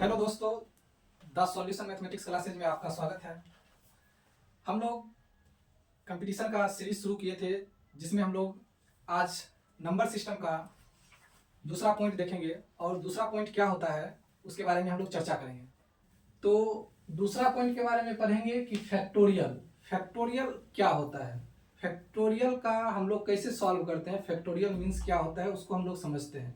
Hello दोस्तों, the solution mathematics classes में आपका स्वागत है। हम लोग कंपटीशन का सीरीज शुरू किए थे जिसमें हम लोग आज नंबर सिस्टम का दूसरा पॉइंट देखेंगे और दूसरा पॉइंट क्या होता है उसके बारे में हम लोग चर्चा करेंगे। तो दूसरा पॉइंट के बारे में पढ़ेंगे कि फैक्टोरियल फैक्टोरियल क्या होता है, फैक्टोरियल का हम लोग कैसे सॉल्व करते हैं, फैक्टोरियल मीन्स क्या होता है उसको हम लोग समझते हैं।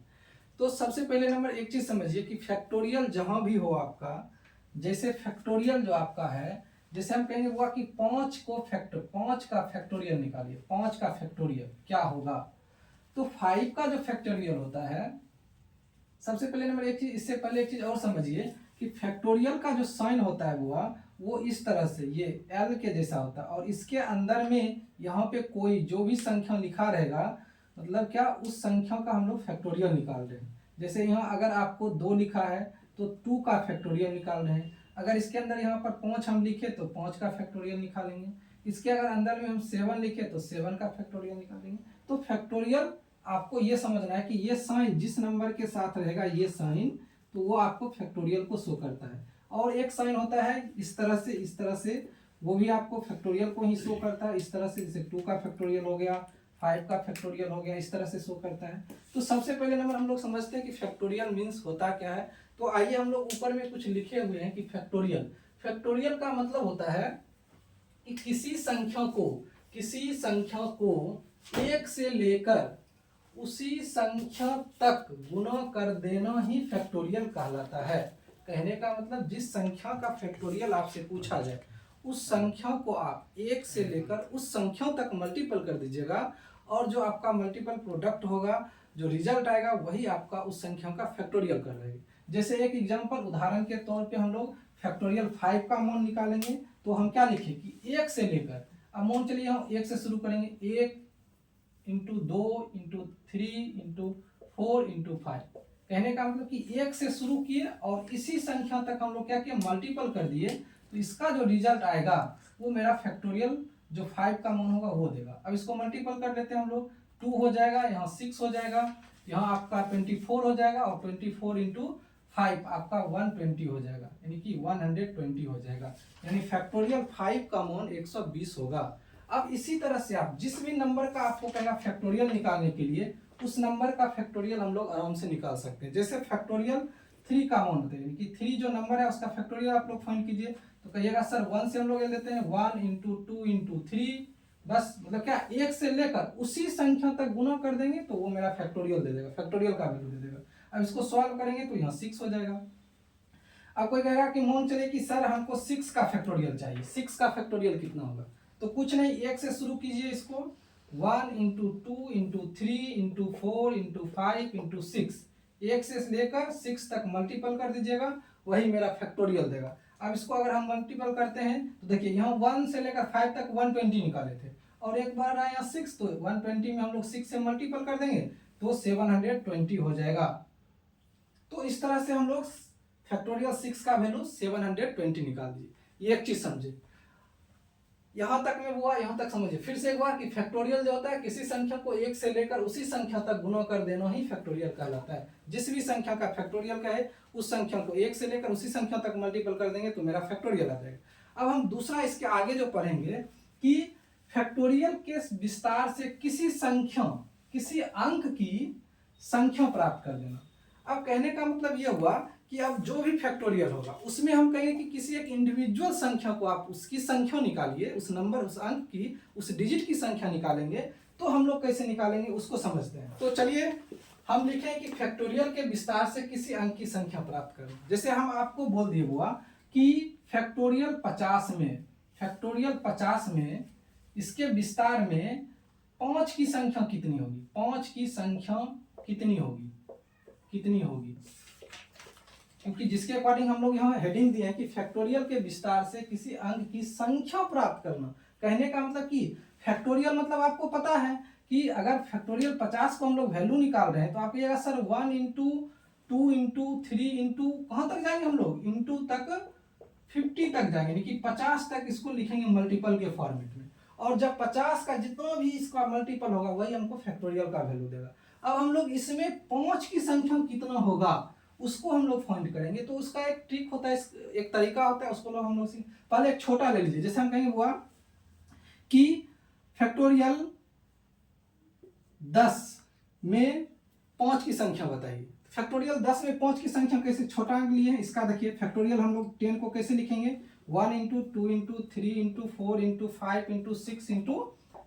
तो सबसे पहले नंबर एक चीज समझिए कि फैक्टोरियल जहां भी हो आपका, जैसे फैक्टोरियल जो आपका है, जैसे हम कहेंगे हुआ कि 5 का फैक्टोरियल निकालिए, 5 का फैक्टोरियल क्या होगा। तो 5 का जो फैक्टोरियल होता है, सबसे पहले नंबर एक चीज, इससे पहले एक चीज और समझिए कि फैक्टोरियल का जो साइन होता है वो इस तरह से ये एल के जैसा होता है और इसके अंदर में यहाँ पे कोई जो भी संख्या लिखा रहेगा, मतलब क्या उस संख्या का हम लोग फैक्टोरियल निकाल रहे हैं। जैसे यहाँ अगर आपको 2 लिखा है तो 2 का फैक्टोरियल निकाल रहे हैं। अगर इसके अंदर यहाँ पर 5 हम लिखे तो 5 का फैक्टोरियल निकालेंगे। इसके अगर अंदर में हम 7 लिखे तो 7 का फैक्टोरियल निकालेंगे। तो फैक्टोरियल आपको ये समझना है कि ये साइन जिस नंबर के साथ रहेगा ये साइन, तो वो आपको फैक्टोरियल को शो करता है। और एक साइन होता है इस तरह से, वो भी आपको फैक्टोरियल को ही शो करता है। इस तरह से जैसे 2 का फैक्टोरियल हो गया, 5 का फैक्टोरियल हो गया, इस तरह से शो करता है। तो सबसे पहले नंबर हम लोग समझते हैं कि फैक्टोरियल मीन्स होता क्या है। तो आइए हम लोग ऊपर में कुछ लिखे हुए हैं कि फैक्टोरियल का मतलब होता है कि किसी संख्या को 1 से लेकर उसी संख्या तक गुणा कर देना ही फैक्टोरियल कहलाता है। कहने का मतलब जिस संख्या का फैक्टोरियल आपसे पूछा जाए उस संख्या को आप 1 से लेकर उस संख्या तक मल्टीपल कर दीजिएगा और जो आपका मल्टीपल प्रोडक्ट होगा, जो रिजल्ट आएगा, वही आपका उस संख्या का फैक्टोरियल कर रहेगी। जैसे एक एग्जांपल उदाहरण के तौर पे हम लोग फैक्टोरियल 5 का मान निकालेंगे तो हम क्या लिखें कि 1 से लेकर, अब मान चलिए हम 1 से शुरू करेंगे, 1 इंटू 2 इंटू 3 इंटू 4 इंटू 5। कहने का मतलब कि 1 से शुरू किए और इसी संख्या तक हम लोग क्या किए, मल्टीपल कर दिए, तो इसका जो रिजल्ट आएगा वो मेरा फैक्टोरियल जो 5 का मान होगा वो देगा। अब इसको मल्टीपल कर लेते हैं हम लोग, 2 हो जाएगा, यहाँ 6 हो जाएगा, यहाँ आपका 24 हो जाएगा और 24 इंटू 5 आपका 120 हो जाएगा, यानी कि 120 हो जाएगा। यानी फैक्टोरियल 5 का मान 120 होगा। अब इसी तरह से आप जिस भी नंबर का आपको कहेगा फैक्टोरियल निकालने के लिए, उस नंबर का फैक्टोरियल हम लोग आराम से निकाल सकते हैं। जैसे फैक्टोरियल 3 का मान होता है, यानी कि 3 जो नंबर है उसका फैक्टोरियल आप लोग फाइंड कीजिए। तो कहिएगा सर 1 से हम लोग ले लेते हैं, 1 इंटू 2 इंटू 3, बस मतलब क्या 1 से लेकर उसी संख्या तक गुना कर देंगे तो वो मेरा फैक्टोरियल दे देगा, फैक्टोरियल का वैल्यू दे देगा। अब इसको सॉल्व करेंगे तो यहाँ 6 हो जाएगा। अब कोई कहेगा कि मान चले कि सर हमको 6 का फैक्टोरियल चाहिए, 6 का फैक्टोरियल कितना होगा। तो कुछ नहीं, 1 से शुरू कीजिए इसको, 1 into 2 into 3 into 4 into 5 into 6, 1 से लेकर 6 तक मल्टीपल कर दीजिएगा, वही मेरा फैक्टोरियल देगा। अब इसको अगर हम मल्टीपल करते हैं तो देखिए यहाँ 1 से लेकर 5 तक 120 निकाले थे और एक बार आया 6, तो 120 में हम लोग 6 से मल्टीपल कर देंगे तो 720 हो जाएगा। तो इस तरह से हम लोग फैक्टोरियल 6 का वैल्यू 720 निकाल दीजिए। ये एक चीज समझे, यहां तक में हुआ, यहां तक समझिए। फिर से एक बार कि फैक्टोरियल जो होता है किसी संख्या को 1 से लेकर उसी संख्या तक गुणा कर देना ही फैक्टोरियल कहलाता है। जिस भी संख्या का फैक्टोरियल का है उस संख्या को 1 से लेकर उसी संख्या तक मल्टीपल कर देंगे तो मेरा फैक्टोरियल आ जाएगा। अब हम दूसरा इसके आगे जो पढ़ेंगे कि फैक्टोरियल के विस्तार से किसी अंक की संख्या प्राप्त कर लेना। अब कहने का मतलब यह हुआ कि अब जो भी फैक्टोरियल होगा उसमें हम कहेंगे कि किसी एक इंडिविजुअल संख्या को आप उसकी संख्या निकालिए, उस नंबर, उस अंक की, उस डिजिट की संख्या निकालेंगे। तो हम लोग कैसे निकालेंगे उसको समझते हैं। तो चलिए हम लिखें कि फैक्टोरियल के विस्तार से किसी अंक की संख्या प्राप्त करें। जैसे हम आपको बोल दिए हुआ कि फैक्टोरियल 50 में इसके विस्तार में 5 की संख्या कितनी होगी, 5 की संख्या कितनी होगी, क्योंकि जिसके अकॉर्डिंग हम लोग यहाँ हेडिंग दिए हैं कि फैक्टोरियल के विस्तार से किसी अंक की संख्या प्राप्त करना। कहने का मतलब कि फैक्टोरियल मतलब आपको पता है कि अगर फैक्टोरियल 50 को हम लोग वैल्यू निकाल रहे हैं तो आप कहिएगा सर 1 इंटू 2 इंटू 3 इंटू कहाँ तक जाएंगे हम लोग, इंटू तक 50 तक जाएंगे, यानी कि 50 तक इसको लिखेंगे मल्टीपल के फॉर्मेट में। और जब 50 का जितना भी इसका मल्टीपल होगा वही हमको फैक्टोरियल का वैल्यू देगा। अब हम लोग इसमें 5 की संख्या कितना होगा उसको हम लोग फाइंड करेंगे। तो उसका एक ट्रिक होता है, एक तरीका होता है, उसको हम लोग पहले एक छोटा ले लीजिए। जैसे हम कहेंगे हुआ कि फैक्टोरियल 10 में 5 की संख्या बताइए। फैक्टोरियल 10 में 5 की संख्या कैसे, छोटा अंक लिए हैं इसका, देखिए फैक्टोरियल हम लोग 10 को कैसे लिखेंगे, 1 into 2 into 3 into 4 into 5 into 6 into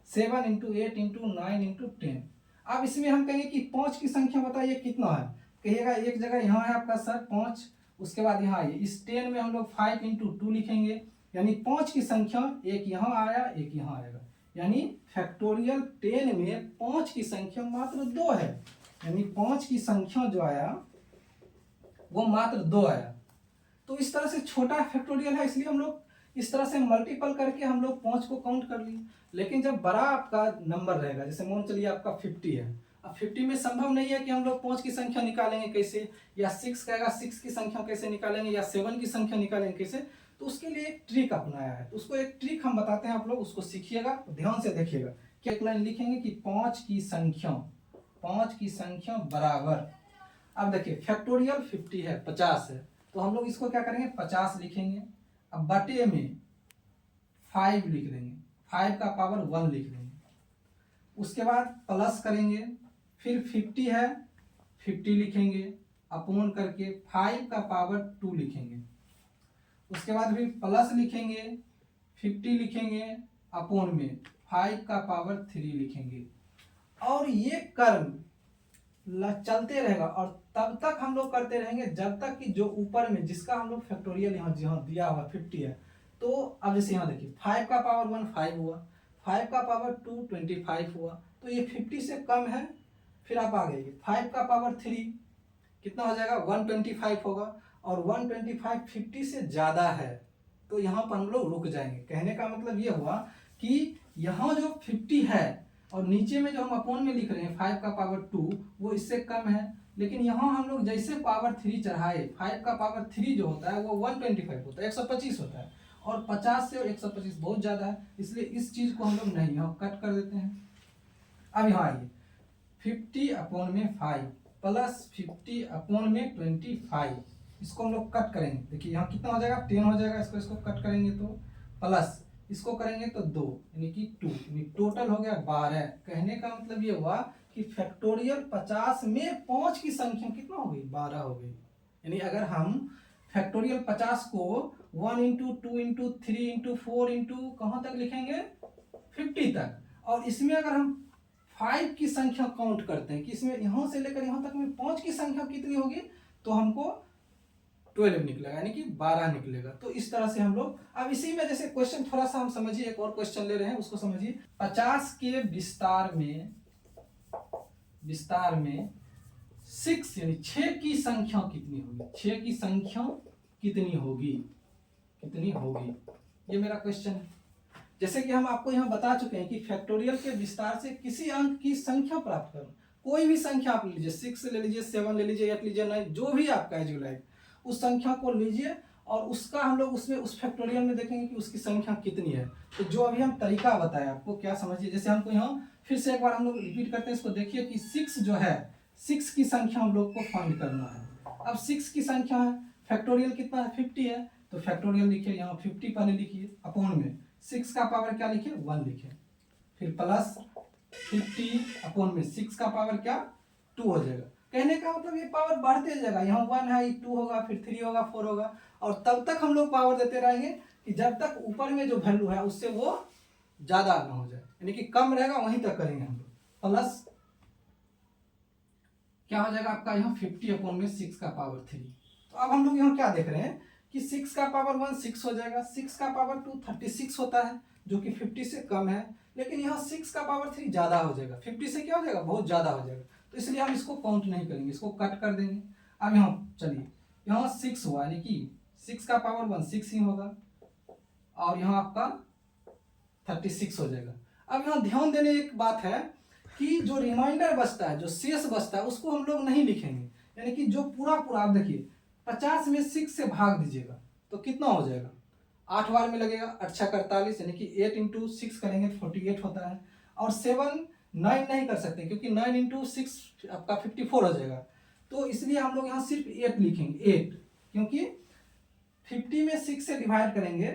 7 into 8 into 9 into 10। अब इसमें हम कहेंगे कि 5 की संख्या बताइए कितना है, कहिएगा एक जगह यहाँ है आपका सर 5, उसके बाद यहाँ आइए इस 10 में हम लोग 5 इंटू 2 लिखेंगे, यानी 5 की संख्या एक यहाँ आया एक यहाँ आएगा, यानी फैक्टोरियल 10 में 5 की संख्या मात्र 2 है, यानी 5 की संख्या जो आया वो मात्र 2 आया। तो इस तरह से छोटा फैक्टोरियल है, इसलिए हम लोग इस तरह से मल्टीपल करके हम लोग 5 को काउंट कर लिए। लेकिन जब बड़ा आपका नंबर रहेगा, जैसे मान चलिए आपका 50 है, अब 50 में संभव नहीं है कि हम लोग 5 की संख्या निकालेंगे कैसे, या 6 कहेगा 6 की संख्या कैसे निकालेंगे, या 7 की संख्या निकालेंगे कैसे। तो उसके लिए एक ट्रिक अपनाया है, तो उसको एक ट्रिक हम बताते हैं, आप लोग उसको सीखिएगा, ध्यान से देखिएगा। क्या एक लाइन लिखेंगे कि 5 की संख्या बराबर, अब देखिए फैक्टोरियल 50 है, 50 है, तो हम लोग इसको क्या करेंगे 50 लिखेंगे, अब बटे में 5 लिख देंगे, 5 का पावर 1 लिख देंगे, उसके बाद प्लस करेंगे, फिर 50 है 50 लिखेंगे, अपॉन करके 5 का पावर 2 लिखेंगे, उसके बाद फिर प्लस लिखेंगे 50 लिखेंगे, अपॉन में 5 का पावर 3 लिखेंगे, और ये क्रम चलते रहेगा, और तब तक हम लोग करते रहेंगे जब तक कि जो ऊपर में जिसका हम लोग फैक्टोरियल यहाँ दिया हुआ 50 है, तो अब जैसे यहाँ देखिए 5 का पावर 1 5 हुआ, 5 का पावर 2 25 हुआ, तो ये 50 से कम है। फिर आप आ गए 5 का पावर 3 कितना हो जाएगा 125 होगा, और 125 50 से ज़्यादा है, तो यहाँ पर हम लोग रुक जाएंगे। कहने का मतलब ये हुआ कि यहाँ जो 50 है और नीचे में जो हम अपॉन में लिख रहे हैं 5 का पावर 2 वो इससे कम है, लेकिन यहाँ हम लोग जैसे पावर 3 चढ़ाए, 5 का पावर 3 जो होता है वो 125 होता है, 125 होता है, और 50 से 125 बहुत ज़्यादा है, इसलिए इस चीज़ को हम लोग नहीं यहाँ कट कर देते हैं। अब यहाँ आइए 50 अपॉन में 5 प्लस 50 अपॉन में 25, इसको हम लोग कट करेंगे, देखिए यहाँ कितना हो जाएगा 10 हो जाएगा, इसको कट करेंगे तो प्लस इसको करेंगे तो 2 यानी कि 2, यानी टोटल हो गया 12। कहने का मतलब ये हुआ कि फैक्टोरियल 50 में 5 की संख्या कितना हो गई 12 हो गई, यानी अगर हम फैक्टोरियल 50 को 1 इंटू 2 इंटू 3 इंटू 4 इंटू कहाँ तक लिखेंगे 50 तक, और इसमें अगर हम 5 की संख्या काउंट करते हैं कि इसमें यहाँ से लेकर यहाँ तक में 5 की संख्या कितनी होगी, तो हमको 12 निकलेगा, यानी कि 12 निकलेगा। तो इस तरह से हम लोग, अब इसी में जैसे क्वेश्चन थोड़ा सा हम समझिए, एक और क्वेश्चन ले रहे हैं उसको समझिए। 50 के विस्तार में 6 यानी 6 की संख्या कितनी होगी, 6 की संख्या कितनी होगी, ये मेरा क्वेश्चन है। जैसे कि हम आपको यहाँ बता चुके हैं कि फैक्टोरियल के विस्तार से किसी अंक की संख्या प्राप्त करो, कोई भी संख्या आप ले लीजिए, 6 ले लीजिए, 7 ले लीजिए, 8 लीजिए, 9, जो भी आपका है जो लाइक उस संख्या को लीजिए, और उसका हम लोग उसमें उस फैक्टोरियल में देखेंगे कि उसकी संख्या कितनी है। तो जो अभी हम तरीका बताया आपको, क्या समझिए, जैसे हमको यहाँ फिर से एक बार हम लोग रिपीट करते हैं, इसको देखिए कि 6 जो है 6 की संख्या हम लोग को फाइंड करना है। अब 6 की संख्या है, फैक्टोरियल कितना है 50 है, तो फैक्टोरियल लिखिए यहाँ 50 पहले लिखिए, अपॉन में 6 का पावर क्या लिखे 1 लिखे, फिर प्लस 50 अपॉन में 6 का पावर क्या 2 हो जाएगा। कहने का मतलब ये पावर बढ़ते जाएगा, यहाँ 1 है 2 होगा, फिर 3 होगा, 4 होगा, और तब तक हम लोग पावर देते रहेंगे कि जब तक ऊपर में जो वैल्यू है उससे वो ज़्यादा ना हो जाए, यानी कि कम रहेगा वहीं तक करेंगे हम लोग। प्लस क्या हो जाएगा आपका यहाँ 50 अपॉन में 6 का पावर 3। तो अब हम लोग यहाँ क्या देख रहे हैं कि 6 का पावर 1 6 हो जाएगा, 6 का पावर 2 36 होता है, जो कि 50 से कम है, लेकिन यहाँ 6 का पावर 3 ज़्यादा हो जाएगा, 50 से क्या हो जाएगा बहुत ज़्यादा हो जाएगा, तो इसलिए हम इसको काउंट नहीं करेंगे, इसको कट कर देंगे। अब यहाँ चलिए यहाँ 6 हुआ, यानी कि 6 का पावर 1 6 ही होगा, और यहाँ आपका 36 हो जाएगा। अब यहाँ ध्यान देने एक बात है कि जो रिमाइंडर बचता है, जो शेष बचता है, उसको हम लोग नहीं लिखेंगे, यानी कि जो पूरा आप देखिए 50 में 6 से भाग दीजिएगा तो कितना हो जाएगा 8 बार में लगेगा, 8 × 48, यानी कि 8 इंटू 6 करेंगे 48 होता है, और 7 9 नहीं कर सकते क्योंकि 9 इंटू 6 आपका 54 हो जाएगा, तो इसलिए हम लोग यहाँ सिर्फ 8 लिखेंगे, 8, क्योंकि 50 में 6 से डिवाइड करेंगे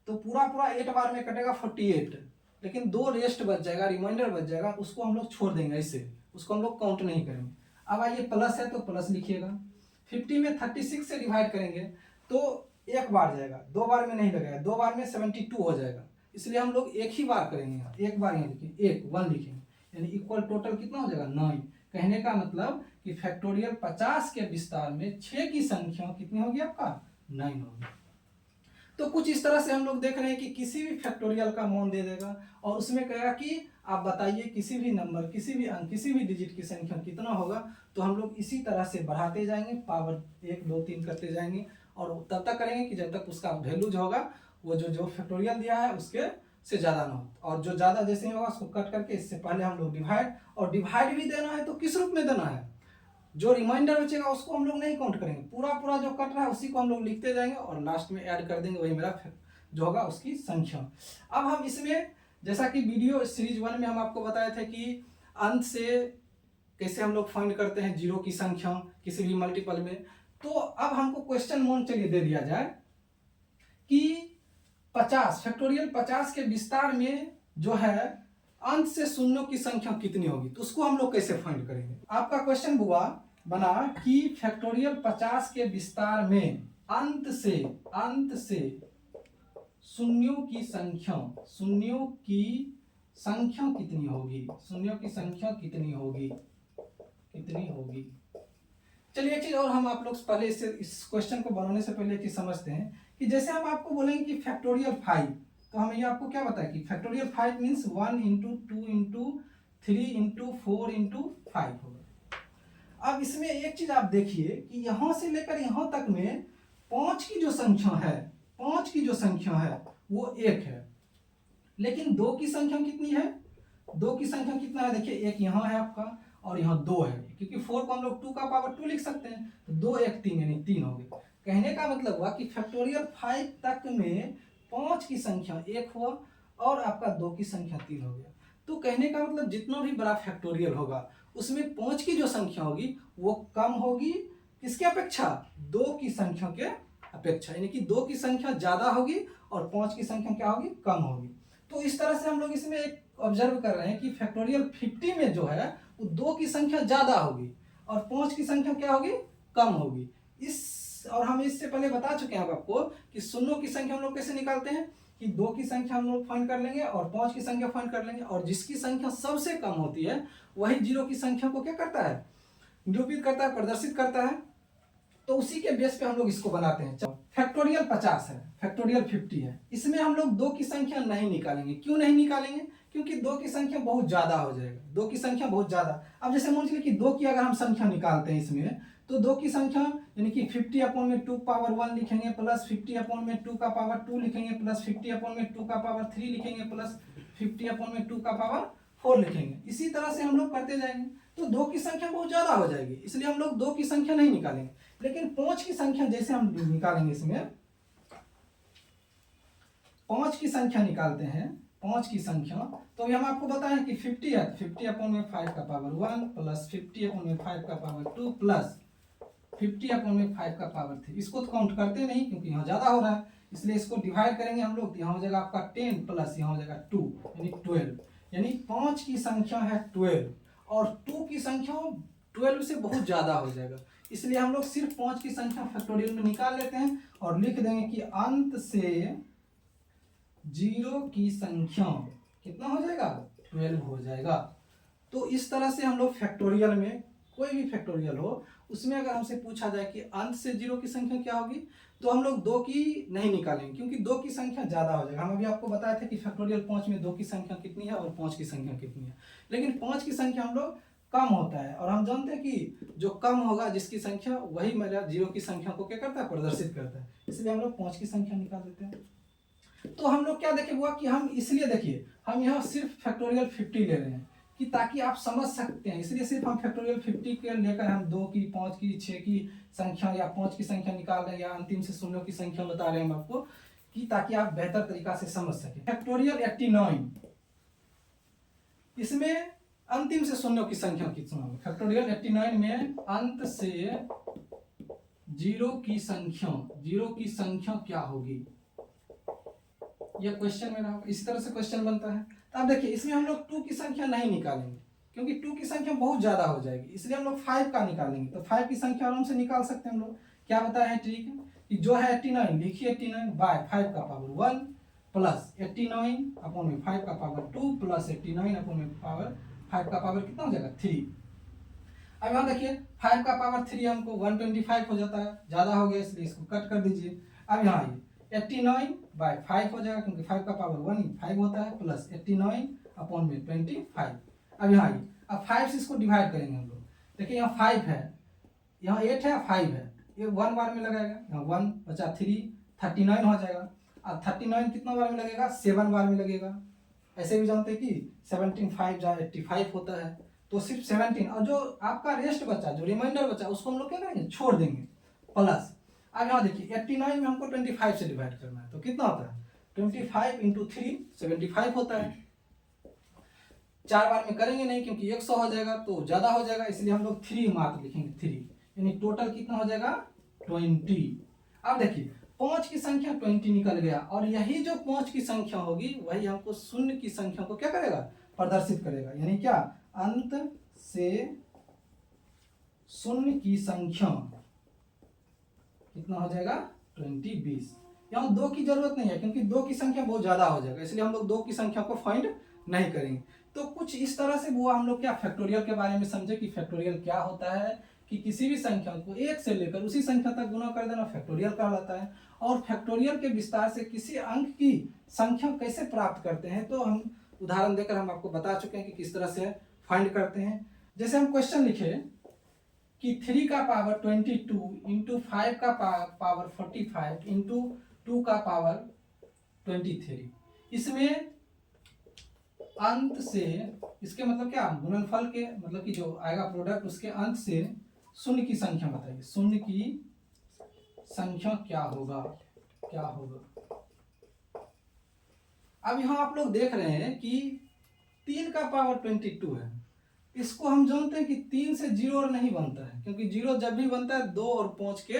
तो पूरा पूरा 8 बार में कटेगा 48, लेकिन 2 रेस्ट बच जाएगा, रिमाइंडर बच जाएगा, उसको हम लोग छोड़ देंगे ऐसे, उसको हम लोग काउंट नहीं करेंगे। अब आइए प्लस है तो प्लस लिखिएगा। 50 में 36 से डिवाइड करेंगे तो 1 बार जाएगा, 2 बार में नहीं लगेगा, 2 बार में 72 हो जाएगा, इसलिए हम लोग 1 ही बार करेंगे यहाँ, 1 बार यहाँ लिखेंगे, 1 लिखेंगे, यानी इक्वल टोटल कितना हो जाएगा 9। कहने का मतलब कि फैक्टोरियल 50 के विस्तार में 6 की संख्या कितनी होगी आपका 9 होगी। तो कुछ इस तरह से हम लोग देख रहे हैं कि किसी भी फैक्टोरियल का मान दे देगा और उसमें कहेगा कि आप बताइए किसी भी नंबर, किसी भी अंक, किसी भी डिजिट की संख्या कितना होगा, तो हम लोग इसी तरह से बढ़ाते जाएंगे, पावर 1 2 3 करते जाएंगे और तब तक करेंगे कि जब तक उसका वैल्यू जो होगा वो जो फैक्टोरियल दिया है उसके से ज़्यादा ना हो, और जो ज़्यादा जैसे ही होगा उसको कट करके इससे पहले हम लोग डिवाइड, और डिवाइड भी देना है तो किस रूप में देना है, जो रिमाइंडर बचेगा उसको हम लोग नहीं काउंट करेंगे, पूरा पूरा जो कट रहा है उसी को हम लोग लिखते जाएंगे और लास्ट में ऐड कर देंगे, वही मेरा जो होगा उसकी संख्या। अब हम इसमें जैसा कि वीडियो सीरीज 1 में हम आपको बताए थे कि अंत से कैसे हम लोग फाइंड करते हैं जीरो की संख्या किसी भी मल्टीपल में, तो अब हमको क्वेश्चन मोड चलिए दे दिया जाए कि 50 फैक्टोरियल 50 के विस्तार में जो है अंत से शून्यों की संख्या कितनी होगी, तो उसको हम लोग कैसे फाइंड करेंगे। आपका क्वेश्चन हुआ बना कि फैक्टोरियल 50 के विस्तार में अंत से शून्यों की संख्या कितनी होगी, शून्यों की संख्या कितनी होगी। चलिए एक चीज और हम आप लोग पहले इस क्वेश्चन को बनाने से पहले एक चीज समझते हैं कि जैसे हम आपको बोलेंगे कि फैक्टोरियल 5, तो हमें ये आपको क्या बताया कि factorial 5 means 1 into 2 into 3 into 4 into 5 होगा। अब इसमें एक चीज आप देखिए कि यहां से लेकर यहां तक में 5 की जो संख्या है वो 1 है, लेकिन 2 की संख्या कितनी है, 2 की संख्या कितना है, देखिए 1 यहाँ है आपका और यहाँ 2 है, क्योंकि 4 को हम लोग 2 का पावर 2 लिख सकते हैं, तो 2 1 3 यानी 3 हो गए। कहने का मतलब हुआ कि फैक्टोरियल 5 तक में 5 की संख्या 1 हुआ और आपका 2 की संख्या 3 हो गया। तो कहने का मतलब जितना भी बड़ा फैक्टोरियल होगा उसमें 5 की जो संख्या होगी वो कम होगी किसके अपेक्षा, 2 की संख्या के अपेक्षा, यानी कि 2 की संख्या ज्यादा होगी और 5 की संख्या क्या होगी, कम होगी। तो इस तरह से हम लोग इसमें एक ऑब्जर्व कर रहे हैं कि फैक्टोरियल 50 में जो है वो 2 की संख्या ज्यादा होगी और 5 की संख्या क्या होगी, कम होगी। और हम इससे पहले बता चुके हैं आपको कि शून्यों की संख्या हम लोग कैसे निकालते हैं कि 2 की संख्या हम लोग फाइंड कर लेंगे और 5 की संख्या फाइंड कर लेंगे, और जिसकी संख्या सबसे कम होती है वही जीरो की संख्या को क्या करता है, निरूपित करता है, प्रदर्शित करता है। तो उसी के बेस पे हम लोग इसको बनाते हैं। फैक्टोरियल 50 है, फैक्टोरियल 50 है, इसमें हम लोग 2 की संख्या नहीं निकालेंगे। क्यों नहीं निकालेंगे, क्योंकि 2 की संख्या बहुत ज्यादा हो जाएगा, 2 की संख्या बहुत ज्यादा। अब जैसे मान लीजिए कि 2 की अगर हम संख्या निकालते हैं इसमें, तो 2 की संख्या यानी कि 50 अपॉन में 2 पावर 1 लिखेंगे, प्लस 50 अपॉन में 2 का पावर 2 लिखेंगे, प्लस 50 अपॉन में 2 का पावर 3 लिखेंगे, प्लस 50 अपॉन में 2 का पावर 4 लिखेंगे। इसी तरह से हम लोग करते जाएंगे, तो 2 की संख्या बहुत ज्यादा हो जाएगी, इसलिए हम लोग 2 की संख्या नहीं निकालेंगे। लेकिन 5 की संख्या जैसे हम निकालेंगे, इसमें 5 की संख्या निकालते हैं, 5 की संख्या, तो हम आपको बताएं कि 50 है, 50 अपॉन में 5 का पावर 1 प्लस 50 अपॉन में 5 का पावर 2 प्लस 50 अपॉन में 5 का पावर 3। इसको तो काउंट करते नहीं क्योंकि यहाँ ज्यादा हो रहा है, इसलिए इसको डिवाइड करेंगे हम लोग, यहाँ हो जाएगा आपका 10 प्लस यहाँ हो जाएगा 2 यानी 12, यानी 5 की संख्या है 12 और 2 की संख्या 12 से बहुत ज्यादा हो जाएगा, इसलिए हम लोग सिर्फ 5 की संख्या फैक्टोरियल में निकाल लेते हैं और लिख देंगे कि अंत से जीरो की संख्या कितना हो जाएगा, 12 हो जाएगा। तो इस तरह से हम लोग फैक्टोरियल में कोई भी फैक्टोरियल हो उसमें अगर हमसे पूछा जाए कि अंत से जीरो की संख्या क्या होगी, तो हम लोग 2 की नहीं निकालेंगे क्योंकि 2 की संख्या ज्यादा हो जाएगा। हम अभी आपको बताए थे कि फैक्टोरियल 5 में 2 की संख्या कितनी है और 5 की संख्या कितनी है, लेकिन 5 की संख्या हम लोग कम होता है और हम जानते हैं कि जो कम होगा जिसकी संख्या वही मेरा जीरो की संख्या को क्या करता है, प्रदर्शित करता है, इसलिए हम लोग 5 की संख्या निकाल देते हैं। तो हम लोग क्या देखे हुआ कि हम इसलिए देखिए हम यहाँ सिर्फ फैक्टोरियल 50 ले रहे हैं कि ताकि आप समझ सकते हैं, इसलिए सिर्फ हम फैक्टोरियल 50 के लेकर हम 2 की 5 की 6 की संख्या या 5 की संख्या निकाल रहे हैं या अंतिम से शून्यों की संख्या बता रहे हैं हम आपको कि ताकि आप बेहतर तरीका से समझ सकें। फैक्टोरियल 89, इसमें अंतिम से शून्यों की संख्या कितना होगी। फैक्टोरियल 89 में अंत से जीरो की संख्या क्या होगी, यह क्वेश्चन मेरा होगा। इसी तरह से क्वेश्चन बनता है। तो अब देखिए इसमें हम लोग 2 की संख्या नहीं निकालेंगे क्योंकि 2 की संख्या बहुत ज्यादा हो जाएगी, इसलिए हम लोग 5 का निकालेंगे। तो 5 की संख्या आराम से निकाल सकते हैं हम लोग। क्या बताया है ट्रिक कि जो है 89 लिखिए 89 बाय 5 का पावर 1 प्लस 89 अपॉन में 5 का पावर 2 प्लस 89 अपॉन में पावर 5 का पावर कितना हो जाएगा 3। अब यहाँ देखिए 5 का पावर 3 हमको 125 हो जाता है, ज्यादा हो गया इसलिए इसको कट कर दीजिए। अब यहाँ आइए 89 बाय 5 हो जाएगा क्योंकि 5 का पावर 1 5 होता है प्लस 89 अपॉन में 25। अब यहाँ आइए, अब 5 से इसको डिवाइड करेंगे हम लोग। देखिए यहाँ 5 है, यहाँ 8 है, 5 है, ये 1 बार में लगाएगा, यहाँ 1 बचा 3 39 हो जाएगा। अब 39 कितना बार में लगेगा 7 बार में लगेगा। ऐसे भी जानते हैं कि 17 5 जहाँ 85 होता है, तो सिर्फ 17 और जो आपका रेस्ट बचा, जो रिमाइंडर बचा उसको हम लोग क्या करेंगे छोड़ देंगे प्लस। अब यहाँ देखिए 89 में हमको 25 से डिवाइड करना है, तो कितना होता है 25 इंटू 3 75 होता है। 4 बार में करेंगे नहीं क्योंकि 100 हो जाएगा तो ज्यादा हो जाएगा, इसलिए हम लोग 3 मात्र लिखेंगे 3, यानी टोटल कितना हो जाएगा 20। अब देखिए 5 की संख्या 20 निकल गया और यही जो 5 की संख्या होगी वही हमको शून्य की संख्या को क्या करेगा प्रदर्शित करेगा, यानी क्या अंत से शून्य की संख्या कितना हो जाएगा 20। यहाँ 2 की जरूरत नहीं है क्योंकि 2 की संख्या बहुत ज्यादा हो जाएगा, इसलिए हम लोग 2 की संख्या को फाइंड नहीं करेंगे। तो कुछ इस तरह से वो हम लोग क्या फैक्टोरियल के बारे में समझे कि फैक्टोरियल क्या होता है, कि किसी भी संख्या को 1 से लेकर उसी संख्या तक गुना कर देना फैक्टोरियल कहलाता है। और फैक्टोरियल के विस्तार से किसी अंक की संख्या कैसे प्राप्त करते हैं तो हम उदाहरण देकर हम आपको बता चुके हैं कि किस तरह से फाइंड करते हैं। जैसे हम क्वेश्चन लिखे कि 3 का पावर 22 इंटू 5 का पावर 45 इंटू 2 का पावर 23, इसमें अंत से, इसके मतलब क्या गुणनफल के मतलब कि जो आएगा प्रोडक्ट उसके अंत से शून्य की संख्या बताइए, शून्य की संख्या क्या होगा। अब यहाँ आप लोग देख रहे हैं कि 3 का पावर 22 है, इसको हम जानते हैं कि 3 से 0 और नहीं बनता है क्योंकि 0 जब भी बनता है 2 और 5 के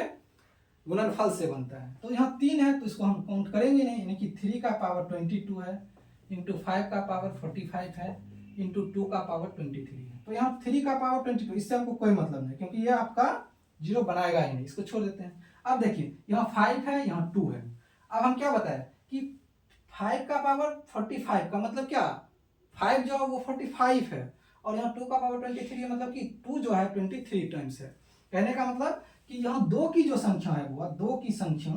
गुणनफल से बनता है। तो यहाँ 3 है तो इसको हम काउंट करेंगे नहीं, यानी कि 3 का पावर 22 है इंटू 5 का पावर 45 है इंटू 2 का पावर 23 है। तो यहाँ 3 का पावर 22 इससे हमको कोई मतलब नहीं क्योंकि ये आपका 0 बनाएगा ही नहीं, इसको छोड़ देते हैं। अब देखिए यहाँ 5 है, यहाँ 2 है। अब हम क्या बताएं कि 5 का पावर 45 का मतलब क्या 5 जो है वो 45 है और यहाँ 2 का पावर 23 है, मतलब कि 2 जो है 23 टाइम्स है। कहने का मतलब कि यहाँ 2 की जो संख्या है वो 2 की संख्या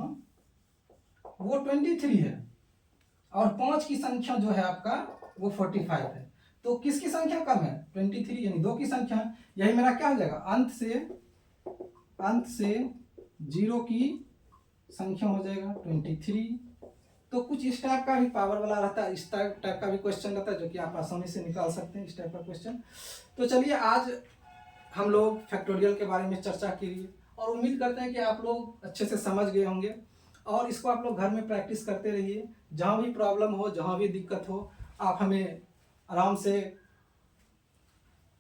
वो 23 है और 5 की संख्या जो है आपका वो 45 है। तो किसकी संख्या कम है 23, यानी 2 की संख्या। यही मेरा क्या हो जाएगा अंत से 0 की संख्या हो जाएगा 23। तो कुछ इस टाइप का भी पावर वाला रहता है, इस टाइप का भी क्वेश्चन रहता है जो कि आप आसानी से निकाल सकते हैं इस टाइप का क्वेश्चन। तो चलिए आज हम लोग फैक्टोरियल के बारे में चर्चा की और उम्मीद करते हैं कि आप लोग अच्छे से समझ गए होंगे और इसको आप लोग घर में प्रैक्टिस करते रहिए। जहाँ भी प्रॉब्लम हो, जहाँ भी दिक्कत हो, आप हमें आराम से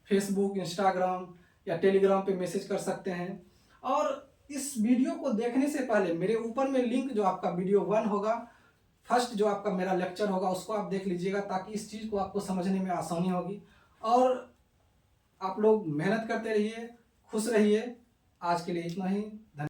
फेसबुक, इंस्टाग्राम या टेलीग्राम पे मैसेज कर सकते हैं। और इस वीडियो को देखने से पहले मेरे ऊपर में लिंक जो आपका वीडियो 1 होगा, फर्स्ट जो आपका मेरा लेक्चर होगा उसको आप देख लीजिएगा ताकि इस चीज़ को आपको समझने में आसानी होगी। और आप लोग मेहनत करते रहिए, खुश रहिए। आज के लिए इतना ही।